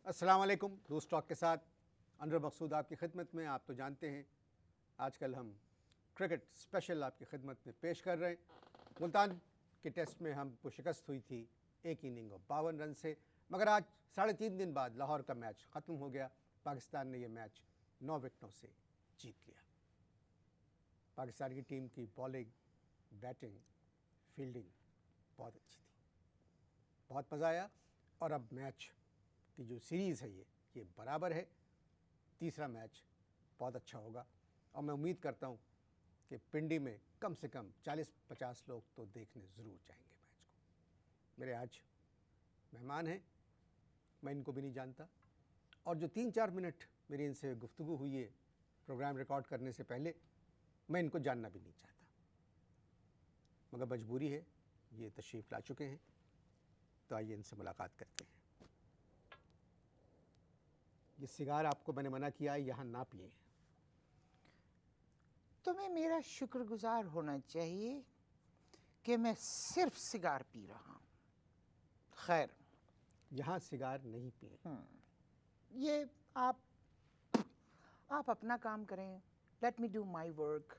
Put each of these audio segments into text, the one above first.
अस्सलाम वालेकुम। रूस टॉक के साथ अनवर मकसूद आपकी खिदमत में। आप तो जानते हैं आजकल हम क्रिकेट स्पेशल आपकी खिदमत में पेश कर रहे हैं। मुल्तान के टेस्ट में हमको शिकस्त हुई थी एक इनिंग और 52 रन से, मगर आज 3.5 दिन बाद लाहौर का मैच ख़त्म हो गया। पाकिस्तान ने यह मैच 9 विकेटों से जीत लिया। पाकिस्तान की टीम की बॉलिंग, बैटिंग, फील्डिंग बहुत अच्छी थी, बहुत मज़ा आया। और अब मैच की जो सीरीज़ है ये बराबर है। तीसरा मैच बहुत अच्छा होगा और मैं उम्मीद करता हूँ कि पिंडी में कम से कम 40-50 लोग तो देखने ज़रूर जाएंगे मैच को। मेरे आज मेहमान हैं, मैं इनको भी नहीं जानता, और जो 3-4 मिनट मेरी इनसे गुफ्तगू हुई है प्रोग्राम रिकॉर्ड करने से पहले, मैं इनको जानना भी नहीं चाहता, मगर मजबूरी है, ये तशरीफ़ ला चुके हैं, तो आइए इनसे मुलाकात करते हैं। ये सिगार आपको मैंने मना किया है यहाँ ना पिए। तुम्हें मेरा शुक्रगुजार होना चाहिए कि मैं सिर्फ सिगार पी रहा हूँ। खैर, यहाँ सिगार नहीं पिए। ये आप अपना काम करें, let me do my work,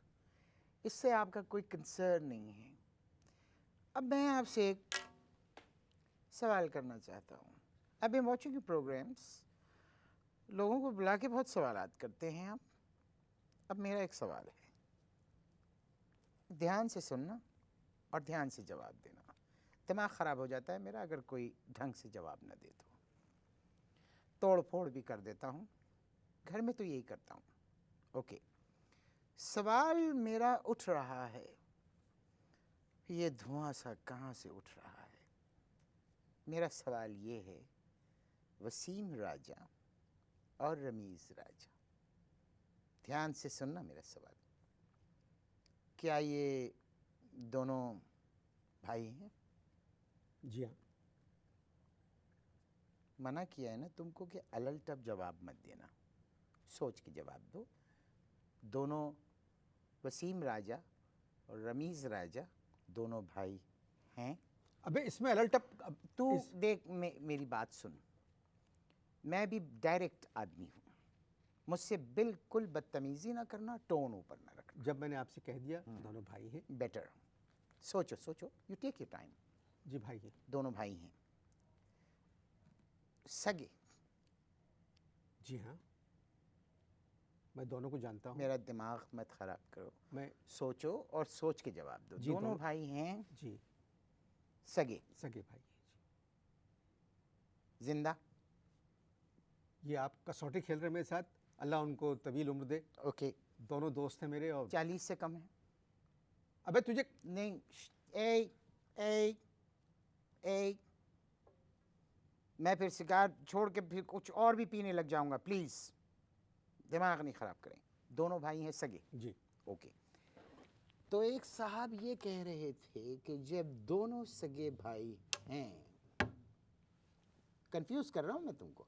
इससे आपका कोई कंसर्न नहीं है। अब मैं आपसे एक सवाल करना चाहता हूँ। I been watching your programmes, लोगों को बुला के बहुत सवालात करते हैं आप। अब मेरा एक सवाल है, ध्यान से सुनना और ध्यान से जवाब देना। दिमाग ख़राब हो जाता है मेरा अगर कोई ढंग से जवाब न दे तो। तोड़ फोड़ भी कर देता हूँ, घर में तो यही करता हूँ। ओके, सवाल मेरा उठ रहा है, ये धुआं सा कहाँ से उठ रहा है। मेरा सवाल ये है, वसीम राजा और रमीज़ राजा, ध्यान से सुनना मेरा सवाल। क्या ये दोनों भाई हैं? जी हाँ। मना किया है ना तुमको कि अलल टप जवाब मत देना, सोच के जवाब दो। दोनों वसीम राजा और रमीज़ राजा दोनों भाई हैं। अबे इसमें अलर्ट तू देख, मेरी बात सुन, मैं भी डायरेक्ट आदमी हूँ, मुझसे बिल्कुल बदतमीज़ी ना करना, टोन ऊपर ना रखना। जब मैंने आपसे कह दिया दोनों भाई हैं। बेटर सोचो सोचो, यू टेक योर टाइम। जी भाई हैं। दोनों भाई हैं, सगे। जी हाँ, मैं दोनों को जानता हूँ। मेरा दिमाग मत ख़राब करो, मैं सोचो और सोच के जवाब दो। जी, दोनों भाई हैं जी, सगे, सगे भाई हैं जी। जिंदा। ये आप कसौटी खेल रहे हैं मेरे साथ, अल्लाह उनको तवील उम्र दे। ओके, दोनों दोस्त हैं मेरे। और 40 से कम है? अबे तुझे नहीं, ए ए ए मैं फिर सिगार छोड़ के फिर कुछ और भी पीने लग जाऊंगा, प्लीज़ दिमाग नहीं ख़राब करें। दोनों भाई हैं सगे? जी। ओके, तो एक साहब ये कह रहे थे कि जब दोनों सगे भाई हैं, कंफ्यूज कर रहा हूं मैं तुमको,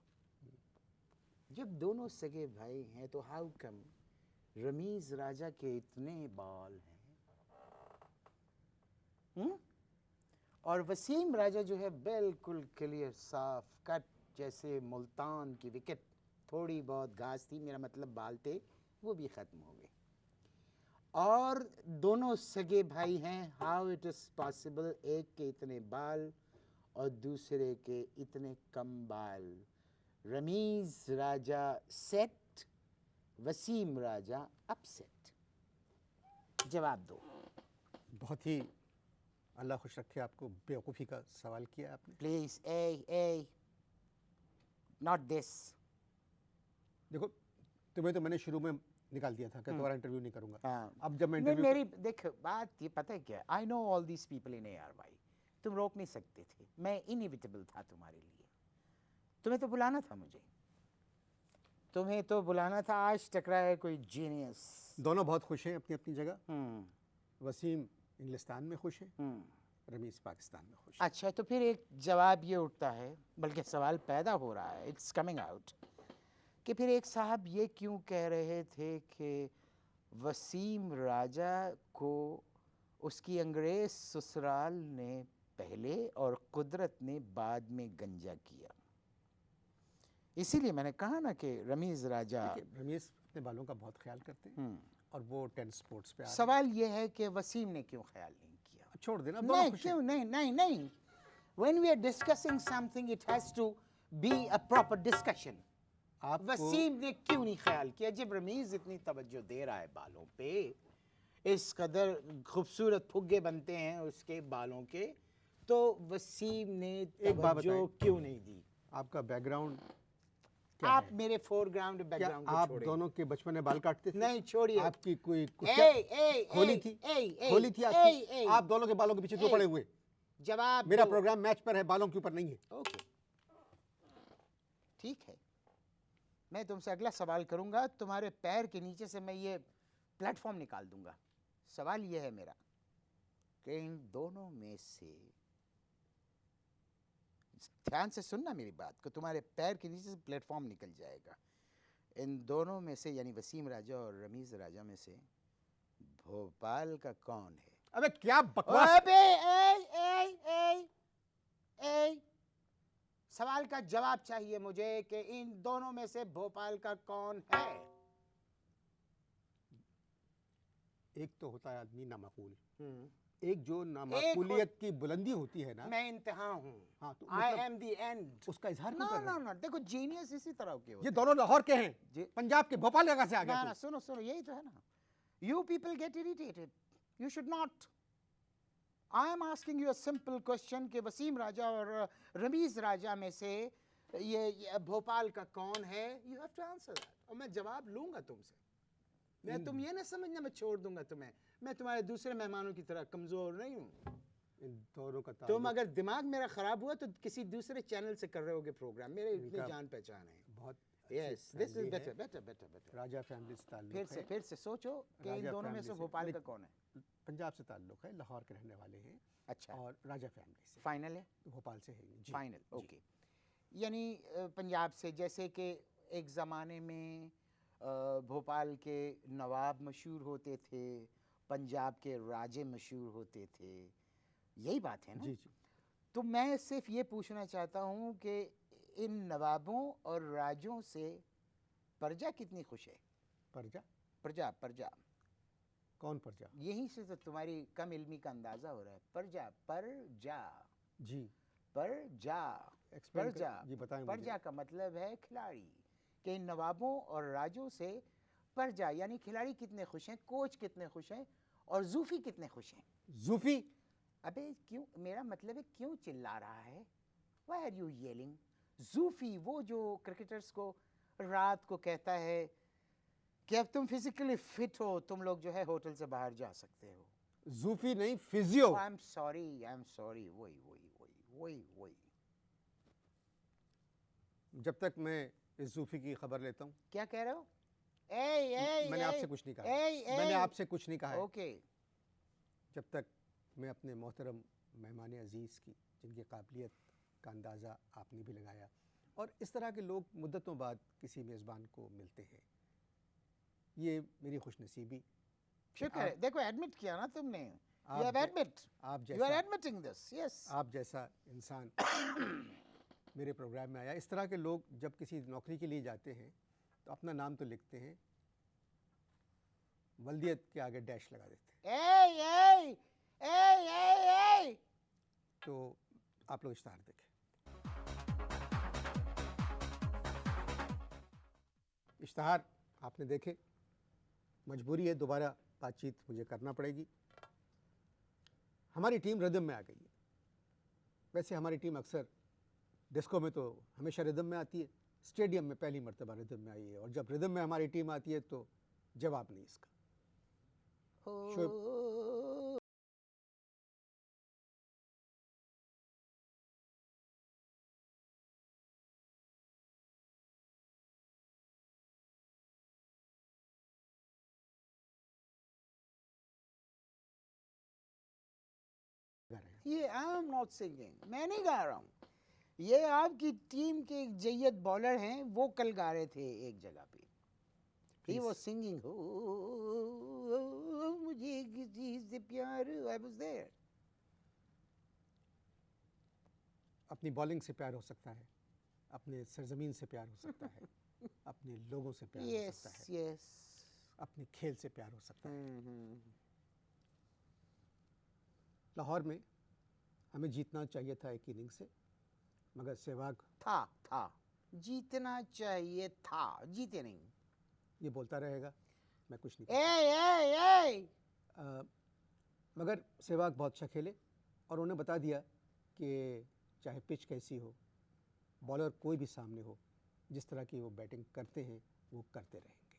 जब दोनों सगे भाई हैं तो हाउ कम रमीज़ राजा के इतने बाल हैं और वसीम राजा जो है बिल्कुल क्लियर साफ कट, जैसे मुल्तान की विकेट। थोड़ी बहुत घास थी, मेरा मतलब बाल थे, वो भी ख़त्म हो गए। और दोनों सगे भाई हैं, हाउ इट इज़ पॉसिबल, एक के इतने बाल और दूसरे के इतने कम बाल। रमीज़ राजा सेट, वसीम राजा अपसेट। जवाब दो बहुत ही अल्लाह खुश रखे आपको बेवकूफ़ी का सवाल किया आपने। प्लीज़। A not this. देखो, तुम्हें तो मैंने शुरू में निकाल दिया था कि तुम्हारा इंटरव्यू नहीं करूंगा। हाँ, अब जब मैं नहीं, इंटरव्यू मेरी देख बात ये पता है क्या, I know all these people in ARY। तुम रोक नहीं सकते थे, मैं इनएविटेबल था तुम्हारे लिए। तुम्हें तो बुलाना था मुझे, तुम्हें तो बुलाना था। आज टकरा है कोई जीनियस। दोनों बहुत खुश हैं अपनी अपनी जगह। वसीम इंग्लिस्तान में खुश है, रमीज़ पाकिस्तान में खुश है। अच्छा, तो फिर एक जवाब ये उठता है, बल्कि सवाल पैदा हो रहा है, इट्स कमिंग आउट, कि फिर एक साहब ये क्यों कह रहे थे कि वसीम राजा को उसकी अंग्रेज़ ससुराल ने पहले और कुदरत ने बाद में गंजा किया। इसीलिए मैंने कहा ना कि रमीज़ राजा। देखिए, रमीज़ अपने बालों का बहुत ख्याल करते हैं और वो 10 स्पोर्ट्स पे आ रहे हैं। सवाल ये है कि वसीम ने क्यों ख्याल नहीं किया? छोड़ देना, दोनों नहीं, खुश हैं। क्यों नहीं नहीं नहीं। When we are discussing something, it has to be a proper discussion. आपको वसीम ने क्यों नहीं ख्याल किया? जब रमीज़ इतनी तवज्जो दे रहा है बालों पे, इस कदर खूबसूरत फुग्गे बनते हैं उसके बालों के, तो वसीम ने एक बात तवज्जो बताएं। क्यों नहीं दी? आपका बैकग्राउंड क्या आप है? मेरे फोरग्राउंड क्या बैकग्राउंड को आप छोड़िए। दोनों के बचपन में बाल काटते थे? नहीं, छोड़िए। आपकी कोई ए, होली ए, थी? ए, ए, होली थी ए, आपकी? ए, आप दोनों के बालों के पीछे क्यों ए, पड़े हुए? जवाब मेरा दो। प्रोग्राम मैच पर है, बालों के ऊपर नहीं है। ओके, ठीक है। मैं तुमसे अगला सवाल करूंगा, तुम्हारे पैर के नीचे से मैं ये प्लेटफॉर्म निकाल दूंगा। सवाल ये है मेरा कि इन दोनों में से, ध्यान से सुनना मेरी बात को, तुम्हारे पैर के नीचे से प्लेटफॉर्म निकल जाएगा। इन दोनों में से, यानी वसीम राजा और रमीज़ राजा में से भोपाल का कौन है? अबे क्या बकवास! अबे ए, सवाल का जवाब चाहिए मुझे कि इन दोनों में से भोपाल का कौन है? एक तो होता है आदमी नामाकूल, एक जो नामाकूलियत की बुलंदी होती है ना, मैं इंतहा हूँ। हाँ, तो आई मतलब एम द एंड। उसका इजहार क्यों ना कर रहे ना हैं? ना, देखो जीनियस इसी तरह के होते ये हैं। दोनों लाहौर के हैं, जी। पंजाब के, भोपाल का से आ ना गया ना, तू? सुनो सुनो, यही तो है ना। You people get irritated. You should not. I am asking you a simple question कि वसीम राजा और रमीज़ राजा में से ये भोपाल का कौन है? You have to answer that. और मैं जवाब लूंगा तुमसे। मैं तुम ये ना समझना मैं छोड़ दूंगा तुम्हें। मैं तुम्हारे दूसरे मेहमानों की तरह कमजोर नहीं हूँ। इन दोनों का तुम ताल्लुक अगर दिमाग मेरा खराब हुआ तो किसी दूसरे चैनल से कर रहे होगे प्रोग्राम। मेरे इतनी इनका जान पहचान है। बहुत Yes, अच्छी this is family better, है। better, better, better. राजा फैमिली से ताल्लुक है। फिर से सोचो कि इन राजा दोनों में family से से- भोपाल का लेकिन- कौन है? पंजाब से ताल्लुक है, लाहौर के रहने वाले हैं अच्छा, और राजा फैमिली से, फाइनल है? तो भोपाल से है जी। फाइनल, जी। ओके। यानी पंजाब से, जैसे कि एक ज़माने में भोपाल के नवाब मशहूर होते थे, पंजाब के राजे मशहूर होते थे, यही बात है ना? जी जी। तो मैं सिर्फ ये पूछना चाहता हूँ कि इन नवाबों और राजों से प्रजा कितनी खुश है? प्रजा? प्रजा प्रजा, कौन प्रजा? यहीं से तो तुम्हारी कम इल्मी का अंदाज़ा हो रहा है। प्रजा प्रजा जी, प्रजा एक्सप्लेन प्रजा जी, बताएं मुझे। प्रजा का मतलब है खिलाड़ी। कि इन नवाबों और राजों से प्रजा यानी खिलाड़ी कितने खुश हैं, कोच कितने खुश हैं और जूफी कितने खुश हैं? जूफी? अबे क्यों, मेरा मतलब है क्यों चिल्ला रहा है? Why are you yelling? जूफी वो जो क्रिकेटर्स को रात को कहता है कि अब तुम फिजिकली फिट हो, तुम लोग जो है होटल से बाहर जा सकते हो। जूफी नहीं, फिजियो। आई एम सॉरी, वही वही वही वही वही। जब तक मैं इस जूफी की खबर लेता हूँ, क्या कह रहे हो? ए मैंने आपसे कुछ नहीं कहा है। ए मैंने आपसे कुछ नहीं कहा है। ओके, जब तक मैं अपने मोहतरम मेहमान अजीज़ की, जिनकी काबिलियत का अंदाज़ा आपने भी लगाया, और इस तरह के लोग मुद्दतों बाद किसी मेज़बान को मिलते हैं, ये मेरी खुशनसीबी। शुक्र है। देखो एडमिट किया ना तुमने। आप You have जै- admit. आप You are जैसा admitting this. Yes. आप जैसा इंसान मेरे प्रोग्राम में आया। इस तरह के लोग जब किसी नौकरी के लिए जाते हैं तो अपना नाम तो लिखते हैं, वल्दियत के आगे डैश लगा देते हैं। ए तो आप लोग इश्तहार देखें। इश्तहार आपने देखे, मजबूरी है, दोबारा बातचीत मुझे करना पड़ेगी। हमारी टीम रिदम में आ गई है। वैसे हमारी टीम अक्सर डिस्को में तो हमेशा रिदम में आती है, स्टेडियम में पहली मर्तबा रिदम में आई है, और जब रिदम में हमारी टीम आती है तो जवाब नहीं इसका। ये आई एम नॉट सिंगिंग, मैं नहीं गा रहा हूँ। ये आपकी टीम के एक जय्यद बॉलर हैं, वो कल गा रहे थे एक जगह पे। He was singing, मुझे किसी से प्यार, I was there. अपनी बॉलिंग से प्यार हो सकता है, अपने सरजमीन से प्यार हो सकता है, अपने लोगों से प्यार हो यस सकता है, यस अपने खेल से प्यार हो सकता है। लाहौर में हमें जीतना चाहिए था एक इनिंग से, मगर सहवाग था जीतना चाहिए था, जीते नहीं। ये बोलता रहेगा, मैं कुछ नहीं ए मगर सहवाग बहुत अच्छा खेले और उन्हें बता दिया कि चाहे पिच कैसी हो, बॉलर कोई भी सामने हो, जिस तरह की वो बैटिंग करते हैं वो करते रहेंगे।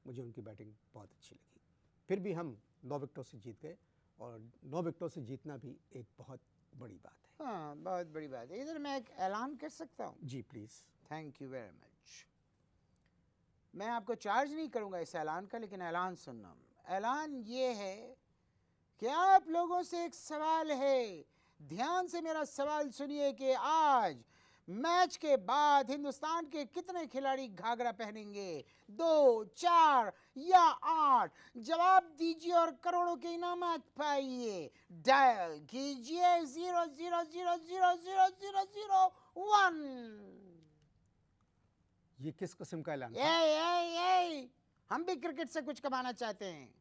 मुझे उनकी बैटिंग बहुत अच्छी लगी। फिर भी हम 9 विकेटों से जीत गए और 9 विकेटों से जीतना भी एक बहुत बड़ी बात है। हाँ, बहुत बड़ी बात है। इधर मैं एक ऐलान कर सकता हूँ? जी please. Thank you very much. मैं आपको चार्ज नहीं करूँगा इस ऐलान का, लेकिन ऐलान सुनना। ऐलान ये है कि आप लोगों से एक सवाल है, ध्यान से मेरा सवाल सुनिए कि आज मैच के बाद हिंदुस्तान के कितने खिलाड़ी घाघरा पहनेंगे? 2, 4 या 8? जवाब दीजिए और करोड़ों के इनामात पाइए। डायल कीजिए 00000001। ये किस किस्म का ऐलान था? ए, हम भी क्रिकेट से कुछ कमाना चाहते हैं।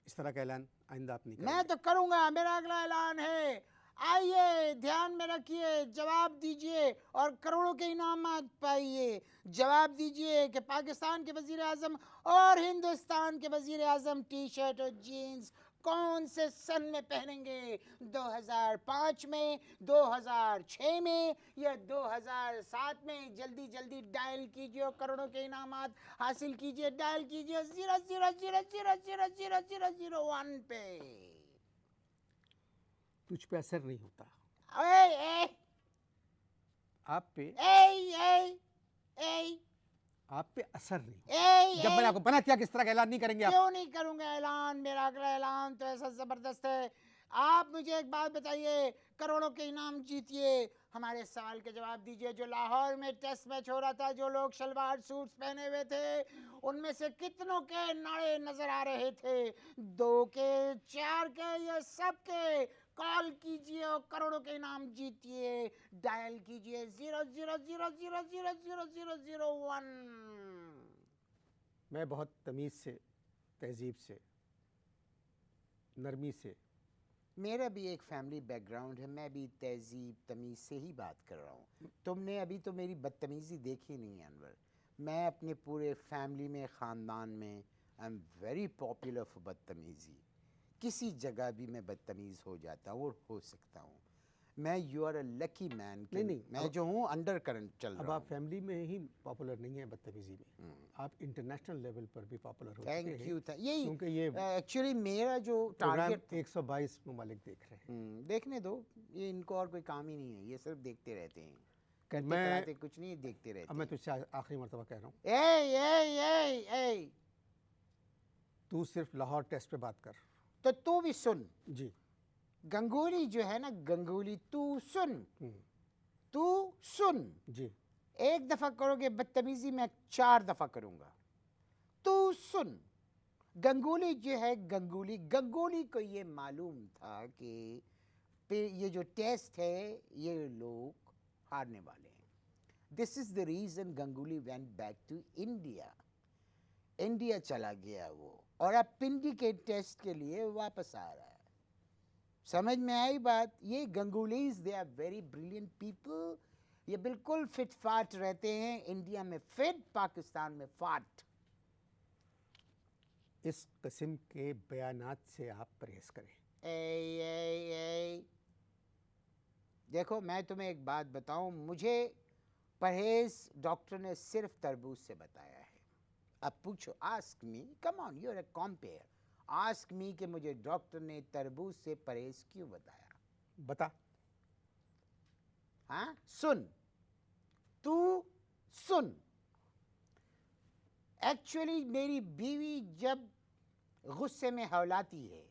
इस तरह का ऐलान आइंदा आप नहीं मैं करेंगे। तो करूंगा, मेरा अगला ऐलान है। आइए, ध्यान में रखिए, जवाब दीजिए और करोड़ों के इनामात पाइए। जवाब दीजिए कि पाकिस्तान के वजीर आजम और हिंदुस्तान के वजीर आजम टी शर्ट और जीन्स कौन से सन में पहनेंगे? 2005 में, 2006 में या 2007 में? जल्दी जल्दी डायल कीजिए और करोड़ों के इनामात हासिल कीजिए। डायल कीजिए 0000000001 पे। तुझ पे असर नहीं होता, ए, आप पे आप पे असर नहीं होता। जब मैंने आपको मना किया कि इस तरह का ऐलान नहीं करेंगे आप। क्यों नहीं करूंगा ऐलान? मेरा अगला ऐलान तो ऐसा जबरदस्त है। आप मुझे एक बात बताइए, करोड़ों के इनाम जीतिए, हमारे सवाल के जवाब दीजिए। जो लाहौर में टेस्ट मैच हो रहा था, जो लोग शलवार सूट्स पहने हुए थे, उनमें से कितनों के नाड़े नजर आ रहे थे? 2 के, 4 के या सब के? कॉल कीजिए और करोड़ों के इनाम जीतिए। डायल कीजिए 0000000001। मैं बहुत तमीज़ से, तहजीब से, नरमी से, मेरा भी एक फैमिली बैकग्राउंड है, मैं भी तहजीब तमीज़ से ही बात कर रहा हूँ। तुमने अभी तो मेरी बदतमीज़ी देखी नहीं है अनवर। मैं अपने पूरे फैमिली में, ख़ानदान में, I am very popular for बदतमीज़ी। किसी जगह भी मैं बदतमीज़ हो जाता हूँ और हो सकता हूँ। मैं you are a lucky man. नहीं, मैं जो हूँ अंडर करंट चल अब रहा आप हूँ। फैमिली में ही पॉपुलर नहीं है बदतमीजी में, आप इंटरनेशनल लेवल पर भी पॉपुलर हो चुके थैंक हैं। यू। यही क्योंकि ये एक्चुअली मेरा जो प्रोग्राम टारगेट 122 ममालिक देख रहे हैं। देखने दो, ये इनको और कोई काम ही नहीं है, ये सिर्फ देखते रहते हैं। करते मैं- कराते कुछ नहीं, देखते रहते अब मैं हैं। तुझसे आखिरी मरतबा कह रहा हूँ, ए, तू सिर्फ लाहौर टेस्ट पे बात कर। तो तू भी सुन। जी। गंगोली जो है ना, गंगोली, तू सुन, हम्म, तू सुन। जी। एक दफा करोगे बदतमीजी, मैं 4 दफा करूंगा। तू सुन। गंगोली जो है, गंगोली को ये मालूम था कि ये जो टेस्ट है ये लोग हारने वाले हैं। This is the reason Ganguly went back to India. India चला गया वो, और अब पिंडी के टेस्ट के लिए वापस आ रहा है। समझ में आई बात? ये Gangulys, they are very brilliant people. ये बिल्कुल फिट फाट रहते हैं। इंडिया में फिट, पाकिस्तान में फाट। इस किस्म के बयानात से आप परहेज करें। देखो, मैं तुम्हें एक बात बताऊं, मुझे परहेज डॉक्टर ने सिर्फ तरबूज से बताया है। अब पूछो, ask me, come on, you are a compere, ask me कि मुझे डॉक्टर ने तरबूज से परहेज क्यों बताया? बता। हाँ, सुन, तू सुन। एक्चुअली मेरी बीवी जब गुस्से में हौलाती है,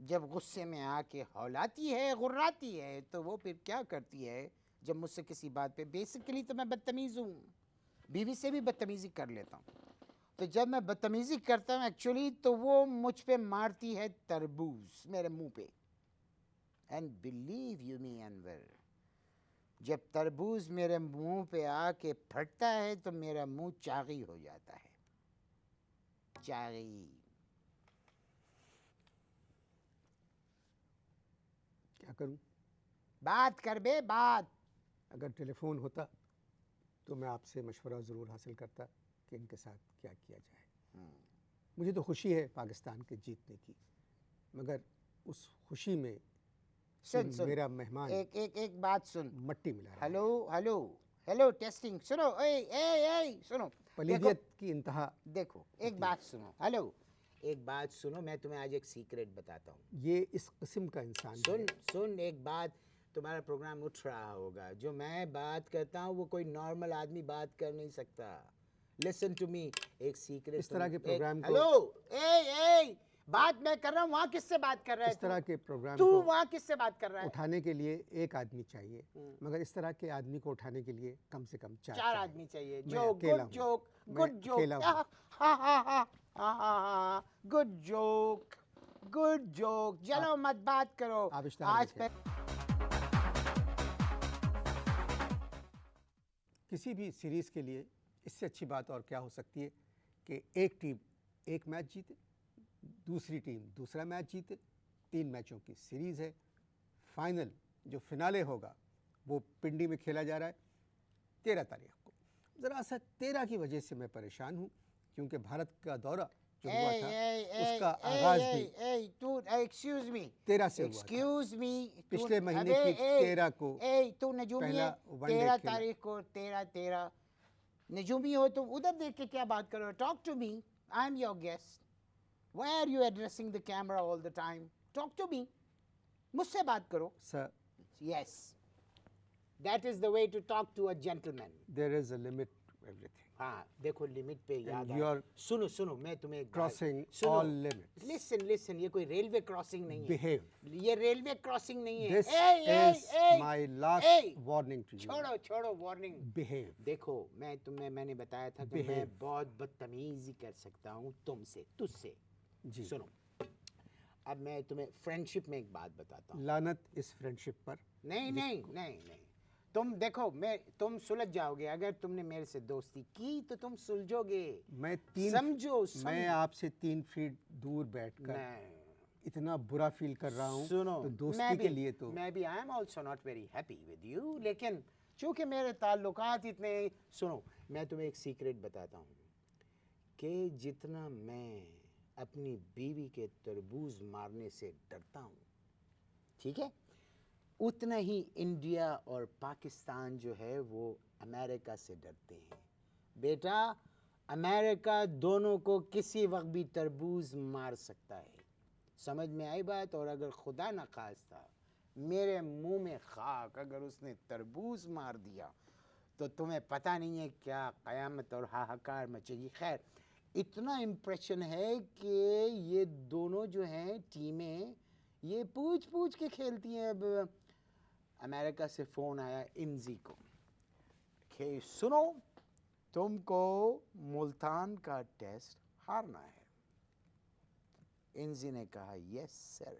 जब गुस्से में आके हौलाती है, गुर्राती है, तो वो फिर क्या करती है? जब मुझसे किसी बात पे, बेसिकली तो मैं बदतमीज़ हूँ, बीवी से भी बदतमीज़ी कर लेता हूँ, तो जब मैं बदतमीज़ी करता हूँ एक्चुअली, तो वो मुझ पे मारती है तरबूज मेरे मुंह पे। एंड बिलीव यू मी अनवर, जब तरबूज मेरे मुंह पे आके फटता है तो मेरा मुंह चागी हो जाता है, चागी। क्या करूं? बात कर बे, बात। अगर टेलीफोन होता तो मैं आपसे मशवरा ज़रूर हासिल करता कि इनके साथ क्या किया जाए। मुझे तो खुशी है पाकिस्तान के जीतने की, मगर उस खुशी में सुन सुन, मेरा मेहमान एक बात सुन। मट्टी मिला रहा है। Hello hello hello, testing. सुनो, ए ए ए सुनो, पलीदियत की इंतहा। देखो एक बात सुनो, हेलो, एक बात सुनो, मैं तुम्हें आज एक सीक्रेट बताता हूँ। ये इस किस्म का इंसान सुन है। सुन, एक बात, तुम्हारा प्रोग्राम उठ रहा होगा, जो मैं बात करता हूँ वो कोई नॉर्मल आदमी बात कर नहीं सकता। लिसन टू मी, एक सीक्रेट। इस तरह के प्रोग्राम को, हेलो, ए बात मैं कर रहा हूँ, वहाँ किससे बात कर रहा है? इस तरह के प्रोग्राम तू को वहाँ किससे बात कर रहा है? उठाने के लिए एक आदमी चाहिए, मगर इस तरह के आदमी को उठाने के लिए कम से कम चार चार आदमी चाहिए। मैं जोक, अकेला गुड हूँ। जोक, मैं गुड जोक, अकेला हूँ। हा हा हा हा, गुड जोक, गुड जोक। चलो मत बात करो आप इश्तिहार आज देखिए। पे। किसी भी सीरीज़ के लिए इससे अच्छी बात और क्या हो सकती है कि एक टीम एक मैच जीते, दूसरी टीम दूसरा मैच जीते। 3 मैचों की सीरीज़ है। फाइनल जो फिनाले होगा वो पिंडी में खेला जा रहा है 13 तारीख को। ज़रा सा 13 की वजह से मैं परेशान हूँ, क्योंकि भारत का दौरा जो हुआ था उसका आगाज़ भी तू एक्सक्यूज मी, 13 से हुआ था। एक्सक्यूज मी, पिछले महीने की 13 को तू नजूमी पहला है। वनडे 13 खेला। तारीख को, 13 नजूमी हो तुम, उधर देख के क्या बात करो? Talk to me, I am your guest. Why are you addressing the camera all the time? Talk to me. मुझसे बात करो। Sir, Yes. That is the way to talk to a gentleman. there is a limit to everything. हाँ, देखो limit पे याद you आया। are सुनो सुनो, मैं तुम्हें एक बात- crossing सुनो, all limits. Listen, ये कोई रेलवे क्रॉसिंग नहीं है। Behave. ये रेलवे क्रॉसिंग नहीं है। This is my last warning to you. छोड़ो वार्निंग। Behave. देखो, मैंने बताया था कि मैं Behave. बहुत बदतमीजी कर सकता हूँ तुमसे, तुझसे। जी। सुनो, अब मैं तुम्हें फ्रेंडशिप में एक बात बताता हूँ। लानत इस फ्रेंडशिप पर। नहीं, तुम देखो, तुम सुलझ जाओगे अगर तुमने मेरे से दोस्ती की, तो तुम सुलझोगे। मैं समझो। मैं आपसे 3 फीट दूर बैठकर इतना बुरा फील कर रहा हूँ। सुनो, तो दोस्ती के लिए तो मैं भी I am also not very happy with you, लेकिन चूंकि मेरे ताल्लुकात इतने। सुनो, मैं तुम्हें एक सीक्रेट बताता हूँ कि जितना मैं अपनी बीवी के तरबूज मारने से डरता हूँ, ठीक है, उतना ही इंडिया और पाकिस्तान जो है वो अमेरिका से डरते हैं। बेटा, अमेरिका दोनों को किसी वक्त भी तरबूज मार सकता है। समझ में आई बात? और अगर खुदा न खास्ता मेरे मुंह में खाक अगर उसने तरबूज मार दिया, तो तुम्हें पता नहीं है क्या क़यामत और हाहाकार मचेगी। खैर, इतना इम्प्रेशन है कि ये दोनों जो हैं टीमें, ये पूछ पूछ के खेलती हैं। अब अमेरिका से फ़ोन आया इंजी को कि सुनो, तुमको मुल्तान का टेस्ट हारना है। इंजी ने कहा यस सर।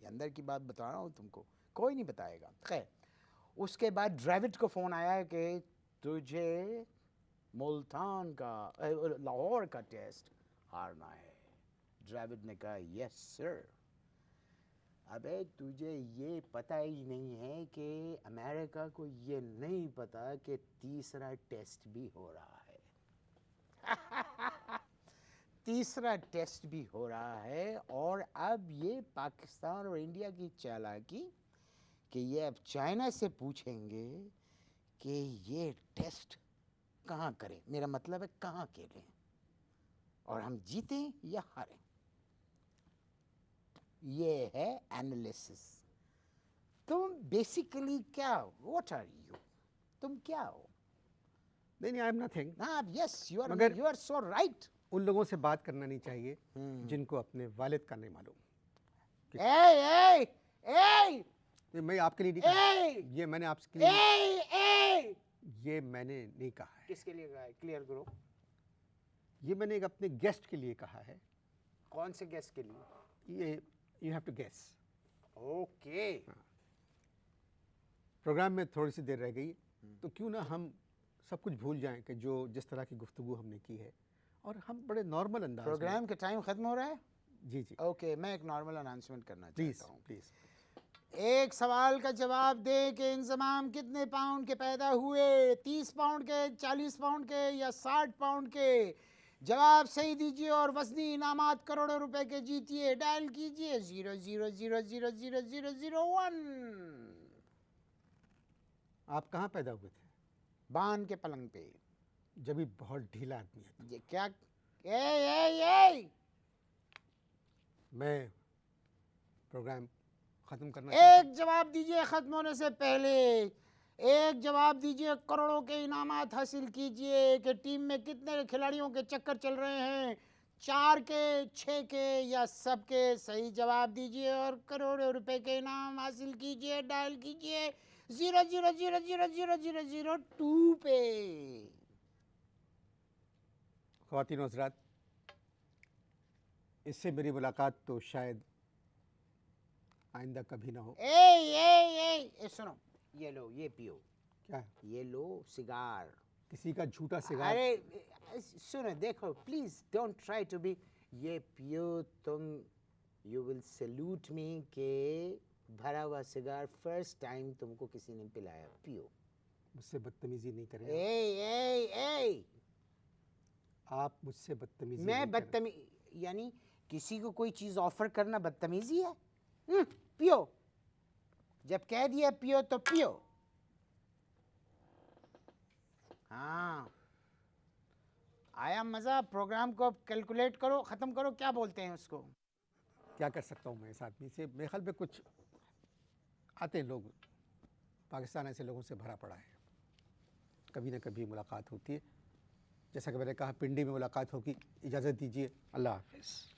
ये अंदर की बात बता रहा हूँ तुमको, कोई नहीं बताएगा। खैर, उसके बाद ड्रेविड को फ़ोन आया कि तुझे मुल्तान का लाहौर का टेस्ट हारना है। ड्रेविड ने कहा यस सर। अबे तुझे ये पता ही नहीं है कि अमेरिका को ये नहीं पता कि तीसरा टेस्ट भी हो रहा है। तीसरा टेस्ट भी हो रहा है, और अब ये पाकिस्तान और इंडिया की चालाकी कि ये अब चाइना से पूछेंगे कि ये टेस्ट कहाँ करें, मेरा मतलब है कहाँ खेलें, और हम जीतें या हारें। ये है एनालिसिस। तुम बेसिकली क्या हो? What are you? तुम क्या हो? नहीं, आई एम नथिंग। हाँ, यस, यू मगर आर सो राइट। उन लोगों से बात करना नहीं चाहिए जिनको अपने वालिद का नहीं मालूम। ए, मैं आपके लिए नहीं कहा, ये मैंने आपके लिए ये मैंने नहीं कहा है। किसके लिए कहा है? क्लियर करो। ये मैंने एक अपने गेस्ट के लिए कहा है। कौन से गेस्ट के लिए? ये you have to guess. Okay. Programme में थोड़ी सी देर रह गई, तो क्यों ना हम सब कुछ भूल जाएं कि जो जिस तरह की गुफ्तगू हमने की है, और हम बड़े नॉर्मल अंदाज में। प्रोग्राम का टाइम ख़त्म हो रहा है। जी जी, ओके, मैं एक नॉर्मल अनाउंसमेंट करना प्लीज़ चाहता हूँ। प्लीज़। एक सवाल का जवाब दे कि इंजमाम कितने पाउंड के पैदा हुए, 30 पाउंड के, 40 पाउंड के या 60 पाउंड के। जवाब सही दीजिए और वज़नी इनामात करोड़ों रुपए के जीतिए। डायल कीजिए 00000001। आप कहाँ पैदा हुए थे? बान के पलंग पे। जब भी बहुत ढीला आदमी है। ये क्या? ए मैं प्रोग्राम ख़त्म करना एक जवाब दीजिए ख़त्म होने से पहले। एक जवाब दीजिए, करोड़ों के इनामात हासिल कीजिए कि टीम में कितने खिलाड़ियों के चक्कर चल रहे हैं, 4 के, 6 के या सब के। सही जवाब दीजिए और करोड़ों रुपए के इनाम हासिल कीजिए। डायल कीजिए 00000002 पे। ख़वातीन और हज़रात, इससे मेरी मुलाकात तो शायद आइंदा कभी ना हो। ए सुनो, ये लो, ये पियो। क्या है? ये लो सिगार। किसी का झूठा सिगार? अरे सुनो, देखो, please don't try to be. ये पियो तुम, यू विल सैल्यूट मी के भरा हुआ सिगार फर्स्ट टाइम तुमको किसी ने पिलाया। पियो। मुझसे बदतमीजी नहीं करें। ए आप मुझसे बदतमीजी मैं नहीं करें। बदतमीज यानी किसी को कोई चीज ऑफर करना बदतमीजी है? पियो। जब कह दिया पियो तो पियो। हाँ, आया मजा। प्रोग्राम को कैलकुलेट करो, खत्म करो। क्या बोलते हैं उसको? क्या कर सकता हूँ मैं इस आदमी से? मेरे ख्याल में कुछ आते लोग, पाकिस्तान ऐसे लोगों से भरा पड़ा है, कभी ना कभी मुलाकात होती है। जैसा कि मैंने कहा, पिंडी में मुलाकात होगी। इजाज़त दीजिए, अल्लाह हाफ़िज़।